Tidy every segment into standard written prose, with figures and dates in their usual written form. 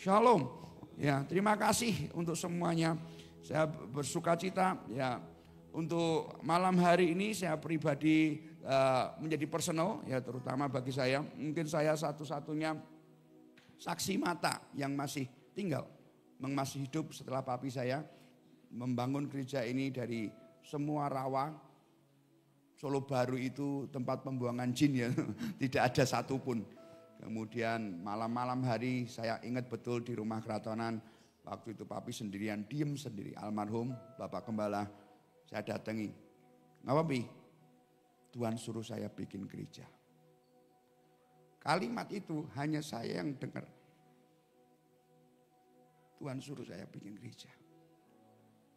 Shalom. Ya, terima kasih untuk semuanya. Saya bersuka cita ya untuk malam hari ini saya pribadi menjadi personal ya, terutama bagi saya. Mungkin saya satu-satunya saksi mata yang masih tinggal, masih hidup setelah papi saya membangun gereja ini dari semua rawa. Solo Baru itu tempat pembuangan jin ya, tidak ada satupun. Kemudian malam-malam hari saya ingat betul di rumah keratonan, waktu itu papi sendirian, diem sendiri, almarhum Bapak Gembala, saya datangi. Nggak papi, Tuhan suruh saya bikin gereja. Kalimat itu hanya saya yang dengar. Tuhan suruh saya bikin gereja.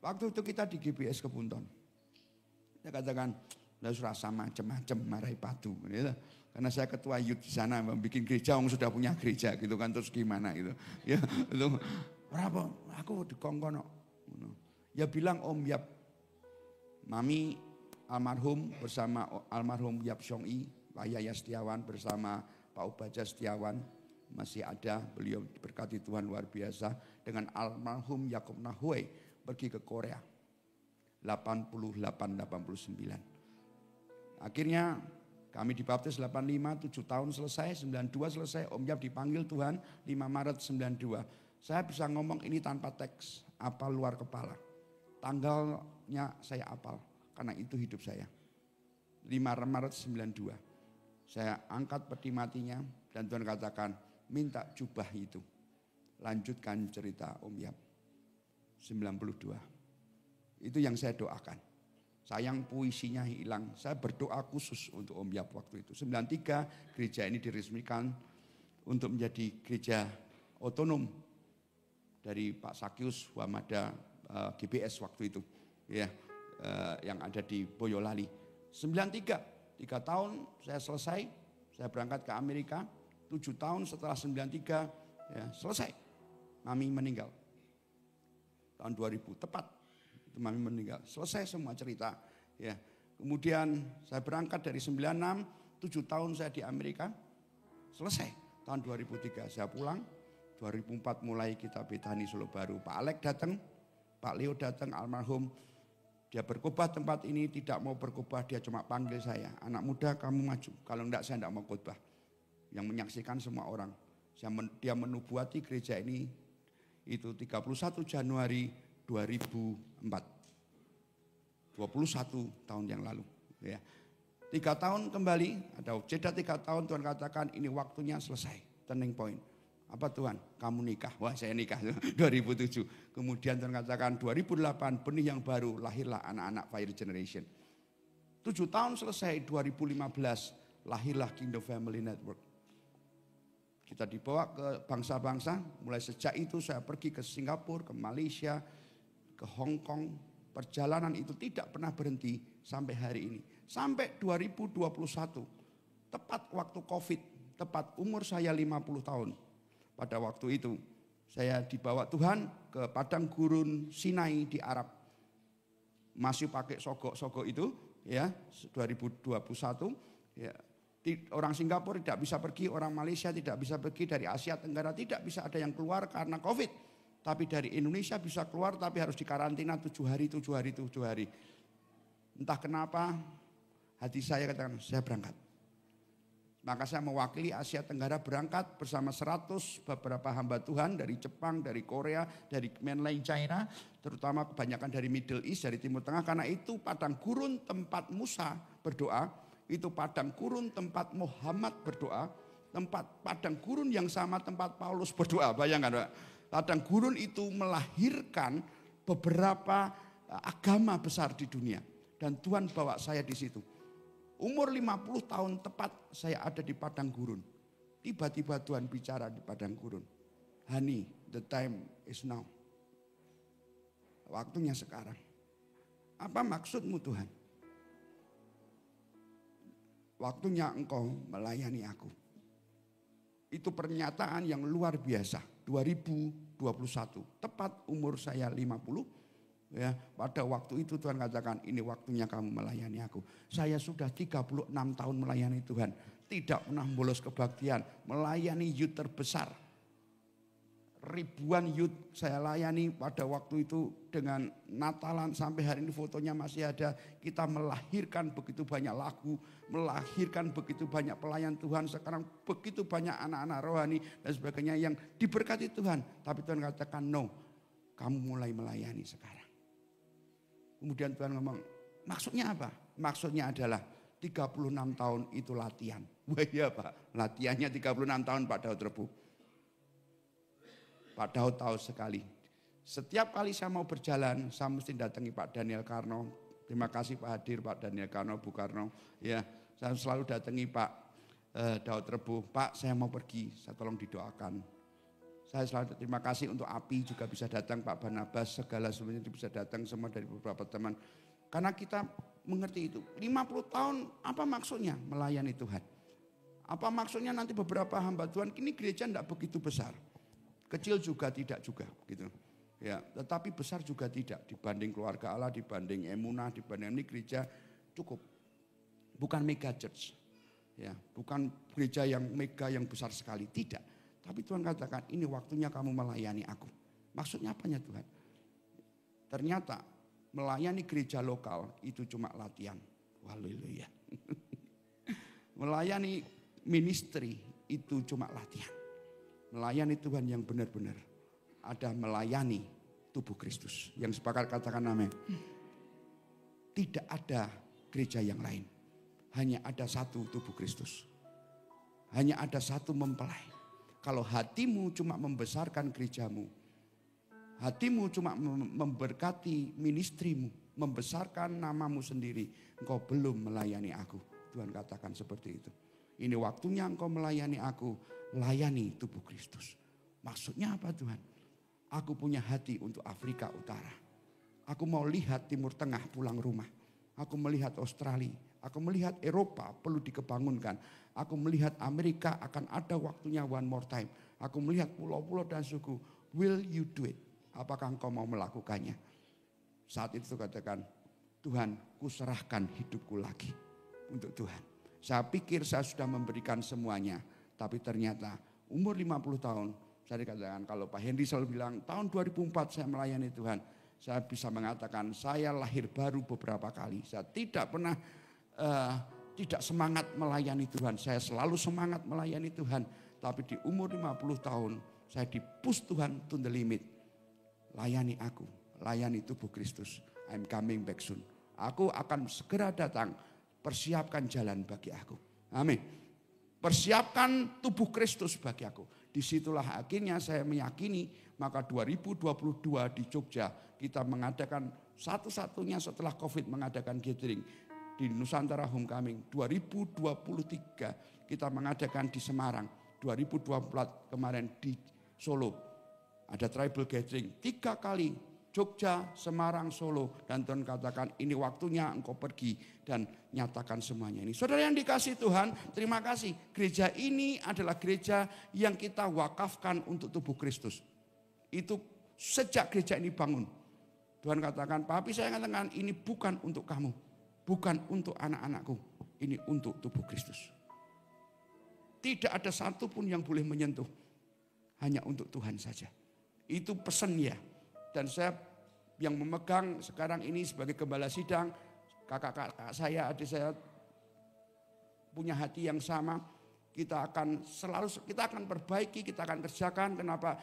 Waktu itu kita di GBS Kebunton. Saya katakan, nggak usah rasa macam-macam marahi padu. Gitu. Karena saya ketua youth di sana, bikin gereja, orang sudah punya gereja gitu kan, terus gimana gitu. Ya, itu berapa? Aku di Kongkono. Ya bilang Om Yap, Mami almarhum bersama almarhum Yap Syong-i, Pak Yaya Setiawan bersama Pak Ubaja Setiawan masih ada, beliau diberkati Tuhan luar biasa, dengan almarhum Yakob Nahue pergi ke Korea 88-89. Akhirnya kami dibaptis 85, 7 tahun selesai, 92 selesai, Om Yap dipanggil Tuhan 5 Maret 92. Saya bisa ngomong ini tanpa teks, apal luar kepala. Tanggalnya saya apal, karena itu hidup saya. 5 Maret 92. Saya angkat peti matinya dan Tuhan katakan, minta jubah itu. Lanjutkan cerita Om Yap. 92. Itu yang saya doakan. Sayang puisinya hilang. Saya berdoa khusus untuk Om Yap waktu itu. 93 gereja ini diresmikan untuk menjadi gereja otonom dari Pak Sakyus Wamada GBS waktu itu. Ya, yang ada di Boyolali. 93, 3 tahun saya selesai. Saya berangkat ke Amerika. 7 tahun setelah 93 ya, selesai. Mami meninggal. Tahun 2000 tepat. Mami meninggal. Selesai semua cerita. Ya. Kemudian saya berangkat dari 96, 7 tahun saya di Amerika. Selesai. Tahun 2003 saya pulang. 2004 mulai kita Betani Solo Baru. Pak Alek datang, Pak Leo datang, almarhum. Dia berkhotbah tempat ini, tidak mau berkhotbah, dia cuma panggil saya. Anak muda kamu maju, kalau enggak saya enggak mau khotbah. Yang menyaksikan semua orang. Dia menubuati gereja ini itu 31 Januari 2004. 21 tahun yang lalu. Ya. 3 tahun kembali, ada jeda 3 tahun Tuhan katakan ini waktunya selesai. Turning point. Apa Tuhan? Kamu nikah. Wah saya nikah 2007. Kemudian Tuhan katakan 2008 benih yang baru lahirlah anak-anak Fire Generation. 7 tahun selesai 2015 lahirlah Kingdom Family Network. Kita dibawa ke bangsa-bangsa, mulai sejak itu saya pergi ke Singapura, ke Malaysia, ke Hong Kong. Perjalanan itu tidak pernah berhenti sampai hari ini. Sampai 2021, tepat waktu COVID, tepat umur saya 50 tahun. Pada waktu itu saya dibawa Tuhan ke padang gurun Sinai di Arab. Masih pakai sogok-sogok itu ya, 2021 ya. Orang Singapura tidak bisa pergi, orang Malaysia tidak bisa pergi, dari Asia Tenggara tidak bisa ada yang keluar karena COVID. Tapi dari Indonesia bisa keluar tapi harus dikarantina 7 hari. Entah kenapa hati saya katakan saya berangkat. Maka saya mewakili Asia Tenggara berangkat bersama 100 beberapa hamba Tuhan dari Jepang, dari Korea, dari mainland China. Terutama kebanyakan dari Middle East, dari Timur Tengah. Karena itu padang gurun tempat Musa berdoa. Itu padang gurun tempat Muhammad berdoa, padang gurun yang sama tempat Paulus berdoa. Bayangkan Pak, padang gurun itu melahirkan beberapa agama besar di dunia. Dan Tuhan bawa saya di situ. Umur 50 tahun tepat saya ada di padang gurun. Tiba-tiba Tuhan bicara di padang gurun. Honey, the time is now. Waktunya sekarang. Apa maksudmu Tuhan? Waktunya engkau melayani aku. Itu pernyataan yang luar biasa. 2021, tepat umur saya 50. Ya, pada waktu itu Tuhan katakan ini waktunya kamu melayani aku. Saya sudah 36 tahun melayani Tuhan. Tidak pernah bolos kebaktian. Melayani youth terbesar. ribuan youth saya layani pada waktu itu dengan Natalan sampai hari ini fotonya masih ada. Kita melahirkan begitu banyak lagu, melahirkan begitu banyak pelayan Tuhan. Sekarang begitu banyak anak-anak rohani dan sebagainya yang diberkati Tuhan. Tapi Tuhan katakan no, kamu mulai melayani sekarang. Kemudian Tuhan ngomong, maksudnya apa? Maksudnya adalah 36 tahun itu latihan. Wah iya Pak, latihannya 36 tahun Pak Daud Rebu. Pak Daud tahu sekali. Setiap kali saya mau berjalan, saya mesti datangi Pak Daniel Karno. Terima kasih Pak Hadir, Pak Daniel Karno, Bu Karno. Ya, saya selalu datangi Pak Daud Rebu. Pak, saya mau pergi, saya tolong didoakan. Saya selalu terima kasih untuk Api juga bisa datang, Pak Barnabas, segala semuanya bisa datang semua dari beberapa teman. Karena kita mengerti itu. 50 tahun apa maksudnya melayani Tuhan? Apa maksudnya nanti beberapa hamba Tuhan, ini gereja tidak begitu besar. Kecil juga tidak juga gitu. Ya, tetapi besar juga tidak dibanding keluarga Allah, dibanding emunah, dibanding ini gereja cukup. Bukan mega church. Ya, bukan gereja yang mega yang besar sekali, tidak. Tapi Tuhan katakan ini waktunya kamu melayani aku. Maksudnya apanya Tuhan? Ternyata melayani gereja lokal itu cuma latihan. Haleluya. Melayani ministry itu cuma latihan. Melayani Tuhan yang benar-benar ada melayani tubuh Kristus. Yang sepakat katakan amin. Tidak ada gereja yang lain. Hanya ada satu tubuh Kristus. Hanya ada satu mempelai. Kalau hatimu cuma membesarkan gerejamu. Hatimu cuma memberkati ministrimu. Membesarkan namamu sendiri. Engkau belum melayani aku. Tuhan katakan seperti itu. Ini waktunya engkau melayani aku. Layani tubuh Kristus. Maksudnya apa Tuhan? Aku punya hati untuk Afrika Utara. Aku mau lihat Timur Tengah pulang rumah. Aku melihat Australia. Aku melihat Eropa perlu dikebangunkan. Aku melihat Amerika akan ada waktunya one more time. Aku melihat pulau-pulau dan suku. Will you do it? Apakah engkau mau melakukannya? Saat itu katakan, Tuhan kuserahkan hidupku lagi untuk Tuhan. Saya pikir saya sudah memberikan semuanya. Tapi ternyata umur 50 tahun, saya dikatakan kalau Pak Henry selalu bilang tahun 2004 saya melayani Tuhan. Saya bisa mengatakan saya lahir baru beberapa kali. Saya tidak pernah tidak semangat melayani Tuhan. Saya selalu semangat melayani Tuhan. Tapi di umur 50 tahun saya di-push Tuhan to the limit. Layani aku, layani tubuh Kristus. I'm coming back soon. Aku akan segera datang, persiapkan jalan bagi aku. Amin. Persiapkan tubuh Kristus bagi aku. Disitulah akhirnya saya meyakini maka 2022 di Jogja kita mengadakan satu-satunya setelah COVID mengadakan gathering di Nusantara Homecoming. 2023 kita mengadakan di Semarang. 2024 kemarin di Solo. Ada tribal gathering 3 kali. Jogja, Semarang, Solo. Dan Tuhan katakan ini waktunya engkau pergi dan nyatakan semuanya ini. Saudara yang dikasih Tuhan, terima kasih. Gereja ini adalah gereja yang kita wakafkan untuk tubuh Kristus. Itu sejak gereja ini bangun. Tuhan katakan, Papi saya katakan ini bukan untuk kamu. Bukan untuk anak-anakku. Ini untuk tubuh Kristus. Tidak ada satupun yang boleh menyentuh. Hanya untuk Tuhan saja. Itu pesan ya. Dan saya yang memegang sekarang ini sebagai gembala sidang, kakak-kakak saya, adik saya punya hati yang sama. Kita akan perbaiki, kita akan kerjakan. Kenapa?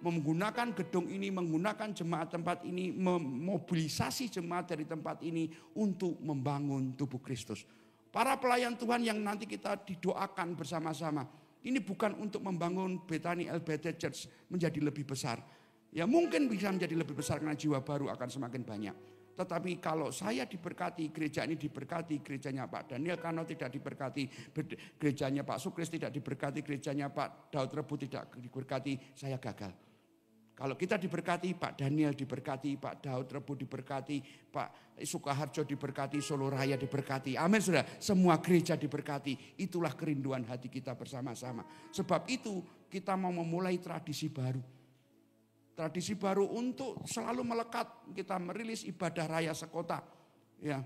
Menggunakan gedung ini, menggunakan jemaat tempat ini, memobilisasi jemaat dari tempat ini untuk membangun tubuh Kristus. Para pelayan Tuhan yang nanti kita didoakan bersama-sama. Ini bukan untuk membangun Bethany LBT Church menjadi lebih besar. Ya mungkin bisa menjadi lebih besar karena jiwa baru akan semakin banyak. Tetapi kalau saya diberkati, gereja ini diberkati, gerejanya Pak Daniel Karno tidak diberkati, gerejanya Pak Sukris tidak diberkati, gerejanya Pak Daud Rebu tidak diberkati, saya gagal. Kalau kita diberkati, Pak Daniel diberkati, Pak Daud Rebu diberkati, Pak Sukaharjo diberkati, Solo Raya diberkati. Amin saudara, semua gereja diberkati. Itulah kerinduan hati kita bersama-sama. Sebab itu kita mau memulai tradisi baru. Tradisi baru untuk selalu melekat, kita merilis ibadah raya sekota. Ya,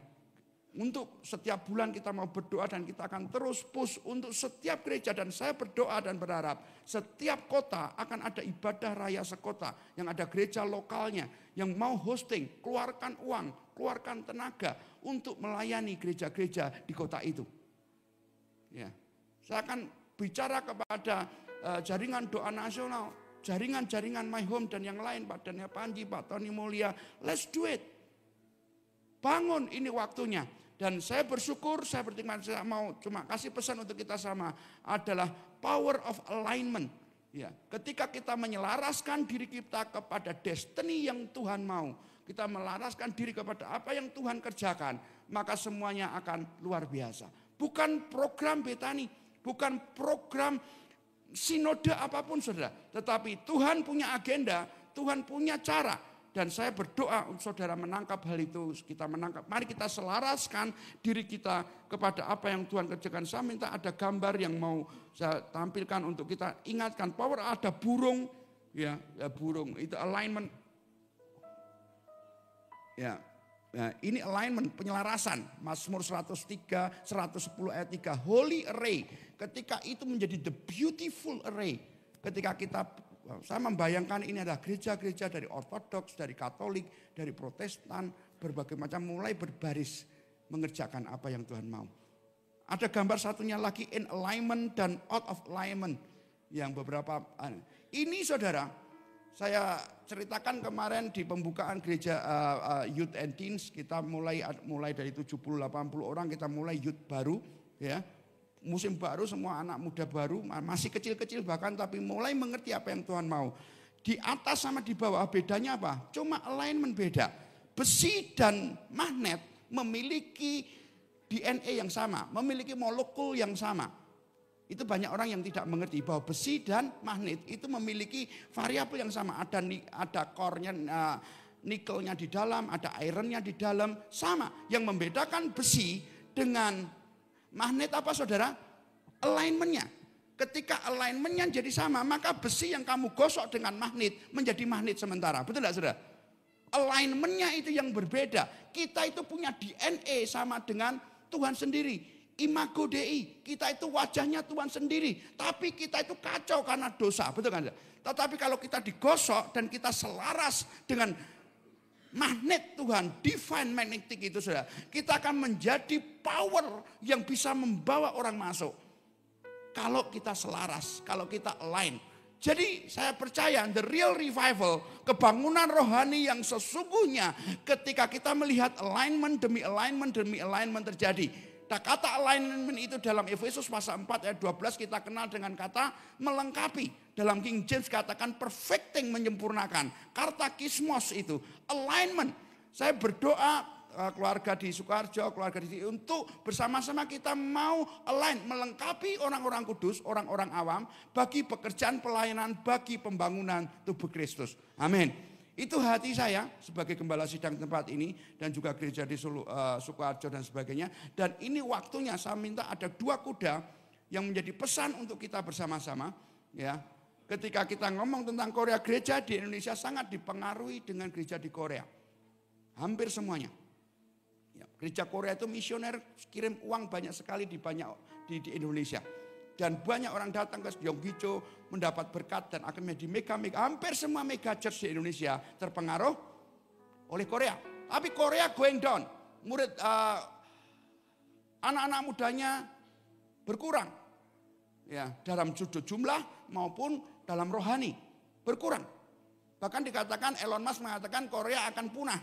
Untuk setiap bulan kita mau berdoa dan kita akan terus push untuk setiap gereja. Dan saya berdoa dan berharap setiap kota akan ada ibadah raya sekota. Yang ada gereja lokalnya yang mau hosting, keluarkan uang, keluarkan tenaga untuk melayani gereja-gereja di kota itu. Ya, saya akan bicara kepada jaringan doa nasional, jaringan-jaringan My Home dan yang lain, Pak Daniel Panji, Pak Tony Mulia, let's do it. Bangun, ini waktunya. Dan saya bersyukur, saya berterima kasih, mau cuma kasih pesan untuk kita sama, adalah power of alignment. Ya, ketika kita menyelaraskan diri kita kepada destiny yang Tuhan mau, kita melaraskan diri kepada apa yang Tuhan kerjakan, maka semuanya akan luar biasa. Bukan program Betani, bukan program sinode apapun saudara, tetapi Tuhan punya agenda, Tuhan punya cara. Dan saya berdoa untuk saudara menangkap hal itu, kita menangkap. Mari kita selaraskan diri kita kepada apa yang Tuhan kerjakan. Saya minta ada gambar yang mau saya tampilkan untuk kita ingatkan. Power ada burung, ya burung itu alignment. Ya, nah, ini alignment, penyelarasan. Mazmur 103, 110 ayat 3. Holy array. Ketika itu menjadi the beautiful array. Ketika kita, saya membayangkan ini adalah gereja-gereja dari Ortodoks, dari Katolik, dari Protestan, berbagai macam mulai berbaris mengerjakan apa yang Tuhan mau. Ada gambar satunya lagi in alignment dan out of alignment. Yang beberapa, ini saudara, saya ceritakan kemarin di pembukaan gereja Youth and Teens, kita mulai dari 70-80 orang, kita mulai youth baru, ya. Musim baru, semua anak muda baru, masih kecil-kecil bahkan, tapi mulai mengerti apa yang Tuhan mau. Di atas sama di bawah bedanya apa? Cuma alignment beda. Besi dan magnet memiliki DNA yang sama, memiliki molekul yang sama. Itu banyak orang yang tidak mengerti bahwa besi dan magnet itu memiliki variabel yang sama. Ada core-nya, nikelnya di dalam, ada iron-nya di dalam, sama. Yang membedakan besi dengan magnet apa saudara? Alignment-nya. Ketika alignment-nya jadi sama, maka besi yang kamu gosok dengan magnet menjadi magnet sementara. Betul tidak saudara? Alignment-nya itu yang berbeda. Kita itu punya DNA sama dengan Tuhan sendiri. Imago Dei, kita itu wajahnya Tuhan sendiri. Tapi kita itu kacau karena dosa. Betul kan? Tetapi kalau kita digosok dan kita selaras dengan magnet Tuhan, divine magnetic itu saudara, kita akan menjadi power yang bisa membawa orang masuk. Kalau kita selaras, kalau kita align. Jadi saya percaya the real revival, kebangunan rohani yang sesungguhnya ketika kita melihat alignment demi alignment demi alignment terjadi. Nah, kata alignment itu dalam Efesus pasal 4 ayat 12 kita kenal dengan kata melengkapi. Dalam King James katakan perfecting, menyempurnakan. Kartakismos itu alignment. Saya berdoa keluarga di Sukoharjo, keluarga di untuk bersama-sama kita mau align, melengkapi orang-orang kudus, orang-orang awam bagi pekerjaan pelayanan, bagi pembangunan tubuh Kristus. Amin. Itu hati saya sebagai gembala sidang tempat ini dan juga gereja di Sukoharjo dan sebagainya. Dan ini waktunya saya minta ada 2 kuda yang menjadi pesan untuk kita bersama-sama. Ya, ketika kita ngomong tentang Korea, gereja di Indonesia sangat dipengaruhi dengan gereja di Korea. Hampir semuanya. Ya, gereja Korea itu misioner kirim uang banyak sekali di Indonesia. Dan banyak orang datang ke Yonggicho mendapat berkat dan akhirnya di hampir semua mega church di Indonesia terpengaruh oleh Korea. Tapi Korea going down, murid anak-anak mudanya berkurang, ya dalam sudut jumlah maupun dalam rohani berkurang. Bahkan dikatakan Elon Musk mengatakan Korea akan punah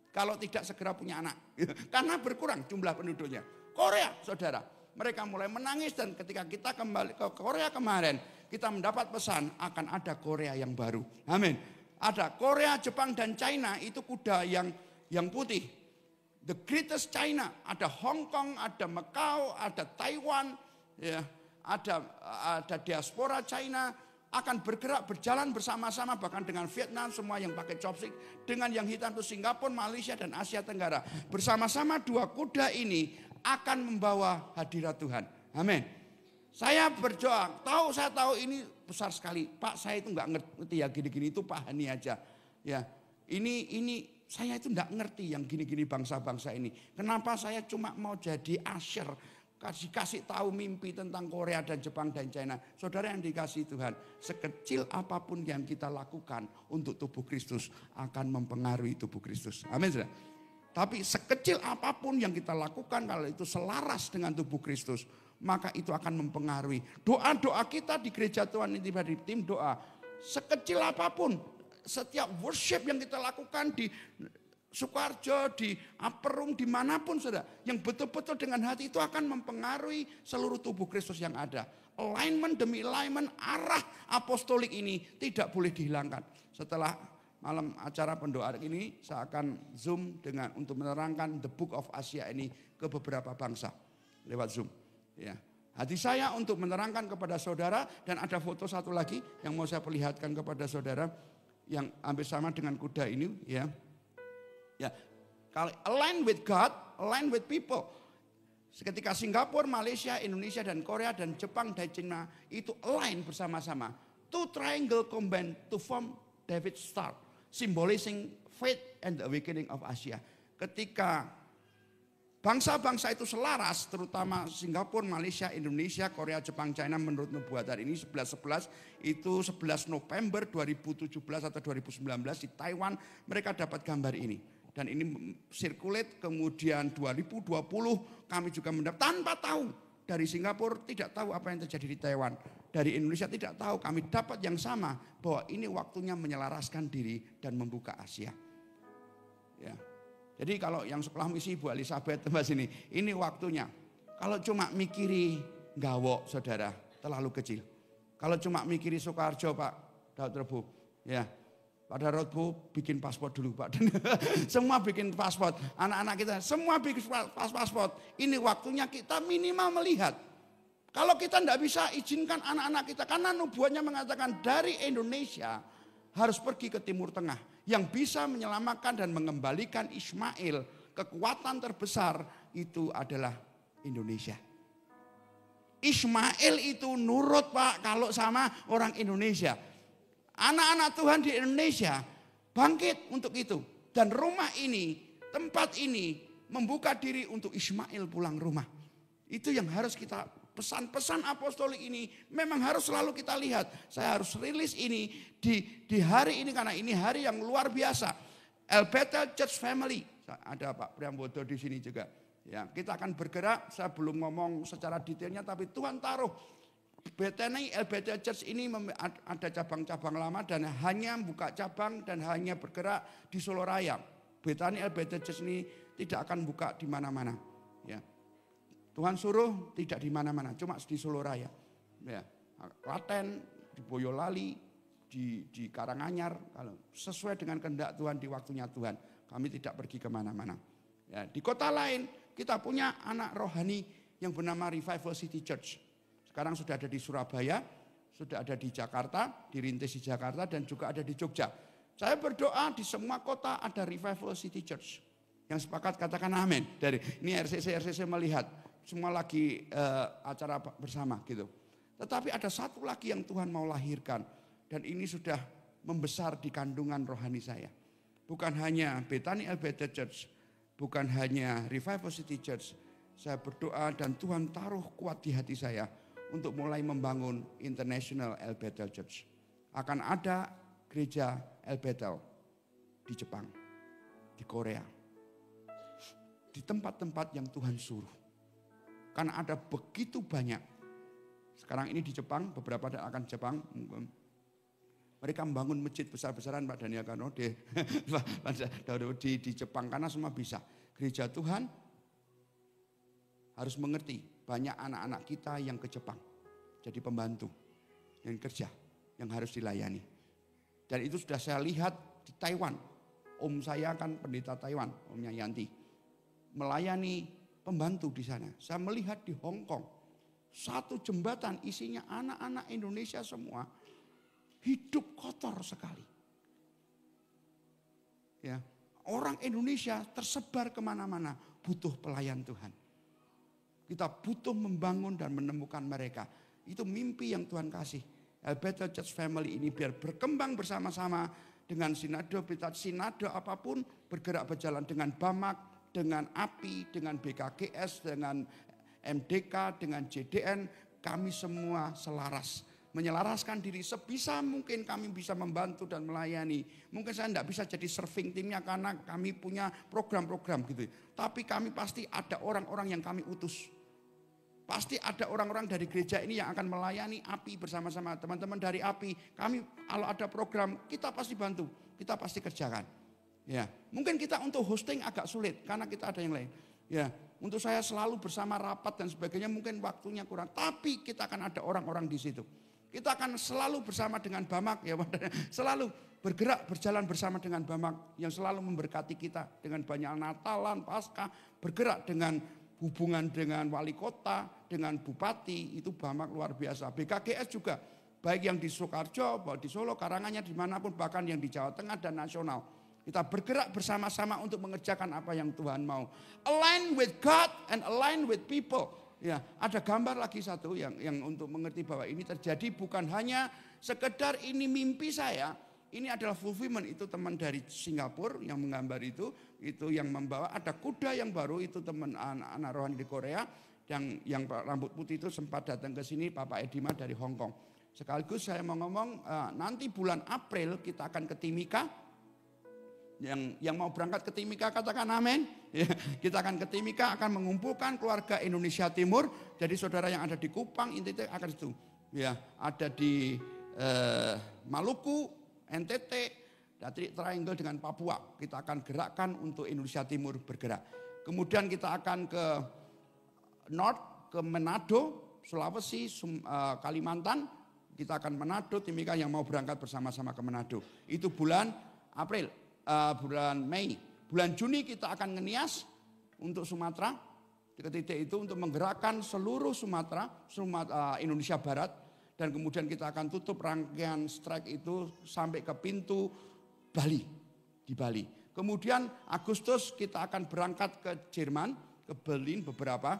kalau tidak segera punya anak, karena berkurang jumlah penduduknya. Korea, saudara. Mereka mulai menangis dan ketika kita kembali ke Korea kemarin, kita mendapat pesan akan ada Korea yang baru. Amin. Ada Korea, Jepang dan China itu kuda yang putih. The greatest China, ada Hong Kong, ada Macau, ada Taiwan, ya, ada diaspora China akan bergerak berjalan bersama-sama bahkan dengan Vietnam semua yang pakai chopstick, dengan yang hitam itu Singapura, Malaysia dan Asia Tenggara. Bersama-sama 2 kuda ini akan membawa hadirat Tuhan. Amin. Saya berdoa, saya tahu ini besar sekali. Pak, saya itu nggak ngerti ya gini-gini, itu Pak Hani aja. Ya, ini Saya itu enggak ngerti yang gini-gini bangsa-bangsa ini. Kenapa saya cuma mau jadi usher, kasih tahu mimpi tentang Korea dan Jepang dan China. Saudara yang dikasihi Tuhan, sekecil apapun yang kita lakukan untuk tubuh Kristus akan mempengaruhi tubuh Kristus. Amin. Tapi sekecil apapun yang kita lakukan kalau itu selaras dengan tubuh Kristus, maka itu akan mempengaruhi. Doa-doa kita di gereja Tuhan ini di tim doa, sekecil apapun, setiap worship yang kita lakukan di Sukoharjo, di Aperung, dimanapun saudara, yang betul-betul dengan hati itu akan mempengaruhi seluruh tubuh Kristus yang ada. Alignment demi alignment, arah apostolik ini tidak boleh dihilangkan. Setelah malam acara pendoa ini, saya akan Zoom untuk menerangkan the book of Asia ini ke beberapa bangsa lewat Zoom. Ya. Hati saya untuk menerangkan kepada saudara, dan ada foto satu lagi yang mau saya perlihatkan kepada saudara yang hampir sama dengan kuda ini, ya. Ya, kalau align with God, align with people. Ketika Singapura, Malaysia, Indonesia dan Korea dan Jepang dan China itu align bersama-sama, two triangle combine to form David Star, symbolizing faith and the awakening of Asia. Ketika bangsa-bangsa itu selaras, terutama Singapura, Malaysia, Indonesia, Korea, Jepang, China, menurut nubuatan ini 11-11, itu 11 November 2017 atau 2019 di Taiwan, mereka dapat gambar ini. Dan ini circulate, kemudian 2020 kami juga mendapat tanpa tahu. Dari Singapura tidak tahu apa yang terjadi di Taiwan. Dari Indonesia tidak tahu, kami dapat yang sama, bahwa ini waktunya menyelaraskan diri dan membuka Asia. Ya. Jadi kalau yang sekolah misi Bu Elizabeth tempat sini, ini waktunya. Kalau cuma mikiri Gawok saudara, terlalu kecil. Kalau cuma mikiri Sukoharjo Pak Daud Rebu, ya. Pada Rebu bikin paspor dulu Pak. Semua bikin paspor, anak-anak kita semua bikin paspor. Ini waktunya kita minimal melihat. Kalau kita tidak bisa izinkan anak-anak kita, karena nubuatnya mengatakan dari Indonesia harus pergi ke Timur Tengah. Yang bisa menyelamatkan dan mengembalikan Ismail, kekuatan terbesar itu adalah Indonesia. Ismail itu nurut Pak kalau sama orang Indonesia. Anak-anak Tuhan di Indonesia bangkit untuk itu. Dan rumah ini, tempat ini membuka diri untuk Ismail pulang rumah. Itu yang harus kita pesan-pesan apostolik ini memang harus selalu kita lihat. Saya harus rilis ini di hari ini karena ini hari yang luar biasa. El Bethel Church Family. Ada Pak Priambodo di sini juga. Ya, kita akan bergerak, saya belum ngomong secara detailnya tapi Tuhan taruh Bethany El Bethel Church ini ada cabang-cabang lama dan hanya buka cabang dan hanya bergerak di Solo Raya. Bethany El Bethel Church ini tidak akan buka di mana-mana. Ya. Tuhan suruh tidak di mana-mana, cuma di Solo Raya. Ya. Klaten, di Boyolali, di Karanganyar, kalau sesuai dengan kehendak Tuhan di waktunya Tuhan. Kami tidak pergi kemana-mana. Ya. Di kota lain kita punya anak rohani yang bernama Revival City Church. Sekarang sudah ada di Surabaya, sudah ada di Jakarta, dirintis di Jakarta dan juga ada di Jogja. Saya berdoa di semua kota ada Revival City Church. Yang sepakat katakan amin. Dari ini RCC melihat semua lagi acara bersama gitu. Tetapi ada satu lagi yang Tuhan mau lahirkan dan ini sudah membesar di kandungan rohani saya. Bukan hanya Bethany El Bethel Church, bukan hanya Revival City Church. Saya berdoa dan Tuhan taruh kuat di hati saya untuk mulai membangun International El Bethel Church. Akan ada gereja El Bethel di Jepang, di Korea, di tempat-tempat yang Tuhan suruh. Karena ada begitu banyak. Sekarang ini di Jepang, beberapa akan Jepang. Mereka membangun masjid besar-besaran Pak Daniel Kano di Jepang karena semua bisa. Gereja Tuhan harus mengerti. Banyak anak-anak kita yang ke Jepang. Jadi pembantu. Yang kerja. Yang harus dilayani. Dan itu sudah saya lihat di Taiwan. Om saya kan pendeta Taiwan. Omnya Yanti. Melayani pembantu di sana. Saya melihat di Hong Kong. Satu jembatan isinya anak-anak Indonesia semua. Hidup kotor sekali. Ya, orang Indonesia tersebar kemana-mana. Butuh pelayan Tuhan. Kita butuh membangun dan menemukan mereka. Itu mimpi yang Tuhan kasih. El Bethel Church Family ini biar berkembang bersama-sama dengan sinode apapun bergerak berjalan dengan BAMAK, dengan API, dengan BKGS, dengan MDK, dengan JDN, kami semua selaras. Menyelaraskan diri sebisa mungkin kami bisa membantu dan melayani. Mungkin saya tidak bisa jadi serving timnya karena kami punya program-program gitu. Tapi kami pasti ada orang-orang yang kami utus. Pasti ada orang-orang dari gereja ini yang akan melayani API bersama-sama teman-teman dari API. Kami kalau ada program kita pasti bantu, kita pasti kerjakan. Ya, mungkin kita untuk hosting agak sulit karena kita ada yang lain. Ya, untuk saya selalu bersama rapat dan sebagainya mungkin waktunya kurang. Tapi kita akan ada orang-orang di situ. Kita akan selalu bersama dengan BAMAK, ya, selalu bergerak berjalan bersama dengan BAMAK yang selalu memberkati kita dengan banyak Natalan, Paskah, bergerak dengan hubungan dengan wali kota, dengan bupati, itu BAMAK luar biasa. BKGS juga, baik yang di Soekarjo, di Solo, Karanganyar, dimanapun, bahkan yang di Jawa Tengah dan nasional. Kita bergerak bersama-sama untuk mengerjakan apa yang Tuhan mau. Align with God and align with people. Ya, ada gambar lagi satu yang untuk mengerti bahwa ini terjadi bukan hanya sekedar ini mimpi saya. Ini adalah fulfillment, itu teman dari Singapura yang menggambar itu yang membawa ada kuda yang baru, itu teman anak rohani di Korea yang rambut putih itu sempat datang ke sini, Bapak Edima dari Hong Kong. Sekaligus saya mau ngomong nanti bulan April kita akan ke Timika. Yang mau berangkat ke Timika katakan amin. Ya, kita akan ke Timika, akan mengumpulkan keluarga Indonesia Timur. Jadi saudara yang ada di Kupang, NTT akan itu. Ya, ada di Maluku, NTT, Triangle dengan Papua. Kita akan gerakkan untuk Indonesia Timur bergerak. Kemudian kita akan ke North, ke Manado, Sulawesi, Kalimantan. Kita akan Manado, Timika yang mau berangkat bersama-sama ke Manado. Itu bulan April. Bulan Mei, bulan Juni kita akan ngenias untuk Sumatera, di titik itu untuk menggerakkan seluruh Sumatera, Indonesia Barat, dan kemudian kita akan tutup rangkaian strike itu sampai ke pintu Bali, di Bali. Kemudian Agustus kita akan berangkat ke Jerman, ke Berlin beberapa,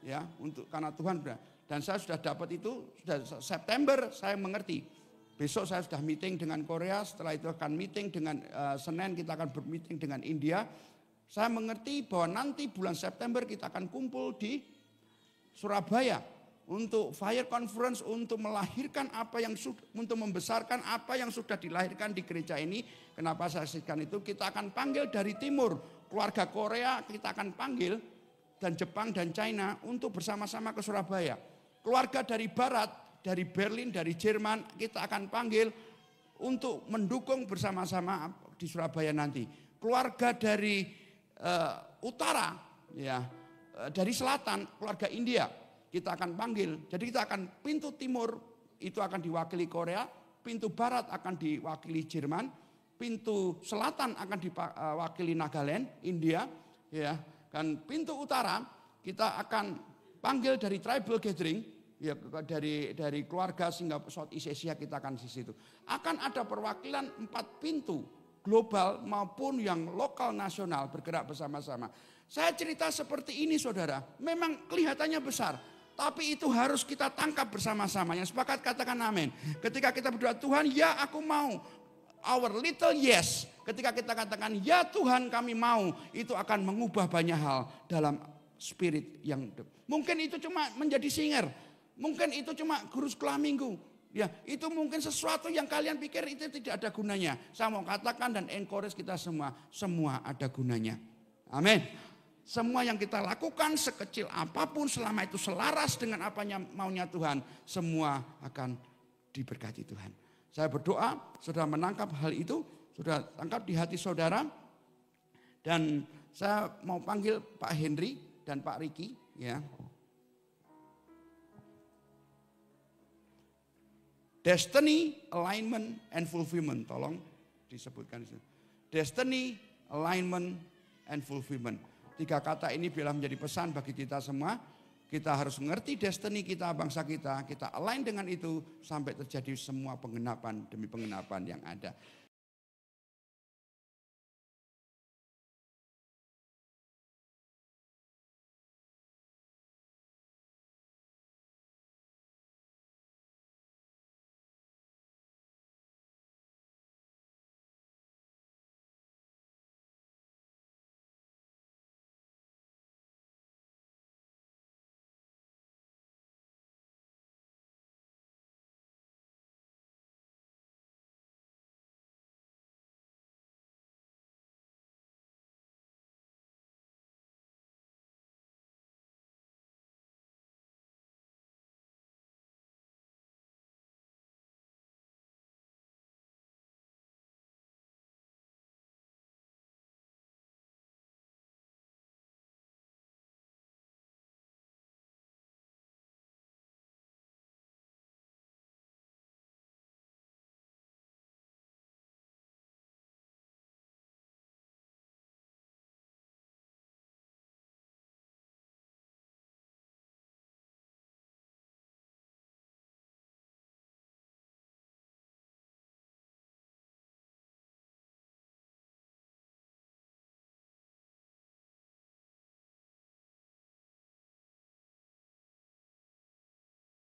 ya, untuk karena Tuhan dan saya sudah dapat itu sudah September saya mengerti. Besok saya sudah meeting dengan Korea, setelah itu akan meeting dengan Senin kita akan bermeeting dengan India. Saya mengerti bahwa nanti bulan September kita akan kumpul di Surabaya untuk fire conference, untuk melahirkan apa yang untuk membesarkan apa yang sudah dilahirkan di gereja ini. Kenapa saya saksikan itu? Kita akan panggil dari timur, keluarga Korea kita akan panggil, dan Jepang dan China untuk bersama-sama ke Surabaya. Keluarga dari barat, dari Berlin, dari Jerman kita akan panggil untuk mendukung bersama-sama di Surabaya nanti. Keluarga dari utara, ya, dari selatan, keluarga India kita akan panggil. Jadi kita akan pintu timur itu akan diwakili Korea, pintu barat akan diwakili Jerman, pintu selatan akan diwakili Nagaland, India, ya. Dan pintu utara kita akan panggil dari tribal gathering. Ya, dari keluarga Singapura, Southeast Asia kita akan di situ. Akan ada perwakilan 4 pintu global maupun yang lokal nasional bergerak bersama-sama. Saya cerita seperti ini saudara, memang kelihatannya besar. Tapi itu harus kita tangkap bersama-sama. Yang sepakat katakan amin. Ketika kita berdoa Tuhan ya aku mau. Our little yes. Ketika kita katakan ya Tuhan kami mau. Itu akan mengubah banyak hal dalam spirit yang mungkin itu cuma menjadi singer. Mungkin itu cuma guru sekolah minggu. Ya, itu mungkin sesuatu yang kalian pikir itu tidak ada gunanya. Saya mau katakan dan encourage kita semua ada gunanya. Amin. Semua yang kita lakukan sekecil apapun selama itu selaras dengan apa maunya Tuhan, semua akan diberkati Tuhan. Saya berdoa, saudara menangkap hal itu, saudara tangkap di hati saudara. Dan saya mau panggil Pak Henry dan Pak Riki, ya. Destiny, alignment, and fulfillment. Tolong disebutkan di sini. Destiny, alignment, and fulfillment. 3 kata ini biarlah menjadi pesan bagi kita semua. Kita harus mengerti destiny kita, bangsa kita. Kita align dengan itu sampai terjadi semua pengenapan demi pengenapan yang ada.